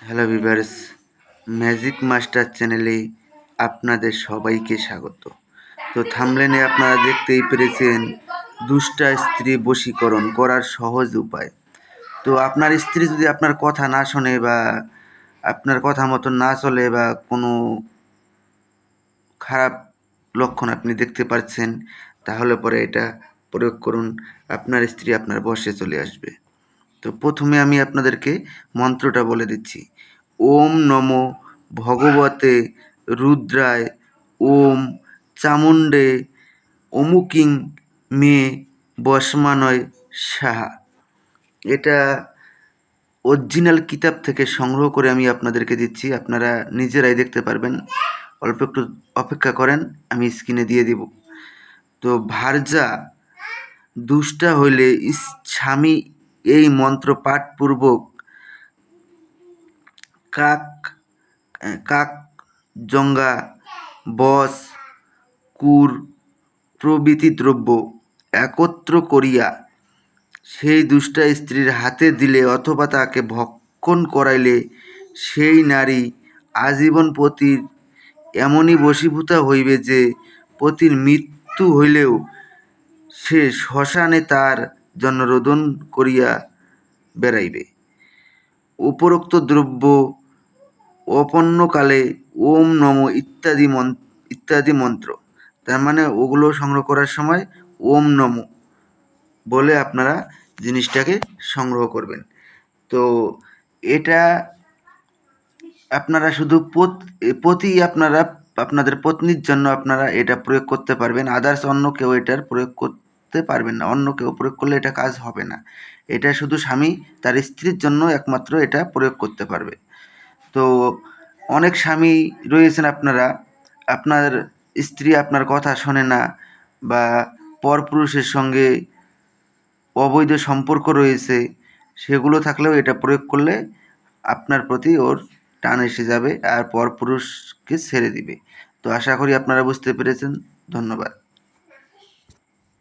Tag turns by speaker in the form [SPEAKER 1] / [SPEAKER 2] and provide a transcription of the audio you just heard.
[SPEAKER 1] Hello viewers, magic master চ্যানেলে আপনাদের সবাইকে স্বাগত। তো থাম্বনেলে আপনারা দেখতেই পেরেছেন দুষ্টা স্ত্রী বশীকরণ করার সহজ উপায়। তো আপনার স্ত্রী যদি আপনার কথা না শোনে বা আপনার কথা মতো না চলে বা কোনো খারাপ লক্ষণ আপনি দেখতে পাচ্ছেন, তাহলে পরে এটা প্রয়োগ করুন, আপনার স্ত্রী আপনার বশে চলে আসবে। তো প্রথমে আমি আপনাদেরকে মন্ত্রটা বলে দিচ্ছি। ওম নমো ভগবতে রুদ্রায় ওম চামুণ্ডে অমুকিং মে বসমানয় সাহা। এটা অরিজিনাল কিতাব থেকে সংগ্রহ করে আমি আপনাদেরকে দিচ্ছি, আপনারা নিজেরাই দেখতে পারবেন। অল্প একটু অপেক্ষা করেন, আমি স্ক্রিনে দিয়ে দিব। তো ভার্যা দুষ্টা হইলে স্বামী এই মন্ত্র পাঠপূর্বক কাক কাক জঙ্গা বস কুর প্রভৃতি দ্রব্য একত্র করিয়া সেই দুষ্টা স্ত্রীর হাতে দিলে অথবা তাকে ভক্ষণ করাইলে সেই নারী আজীবন পতির এমনই বশীভূতা হইবে যে পতির মৃত্যু হইলেও সে শ্মশানে তার জন্য রোদন করিয়া বেড়াইবে। উপরোক্ত দ্রব্য অপন্নকালে ওম নম ইত্যাদি মন্ত্র, তার মানে ওগুলো সংগ্রহ করার সময় ওম নম বলে আপনারা জিনিসটাকে সংগ্রহ করবেন। তো এটা আপনারা শুধু আপনারা আপনাদের পত্নীর জন্য আপনারা এটা প্রয়োগ করতে পারবেন, আদার্স অন্য কেউ এটার প্রয়োগ করতে পারবেন না। অন্য কেউ প্রয়োগ করলে এটা কাজ হবে না। এটা শুধু স্বামী তার স্ত্রীর জন্য একমাত্র এটা প্রয়োগ করতে পারবে। তো অনেক স্বামী রয়েছেন আপনারা, আপনার স্ত্রী আপনার কথা শোনে না বা পরপুরুষের সঙ্গে অবৈধ সম্পর্ক রয়েছে, সেগুলো থাকলেও এটা প্রয়োগ করলে আপনার প্রতি ওর টান এসে যাবে আর পরপুরুষকে ছেড়ে দিবে। তো আশা করি আপনারা বুঝতে পেরেছেন। ধন্যবাদ।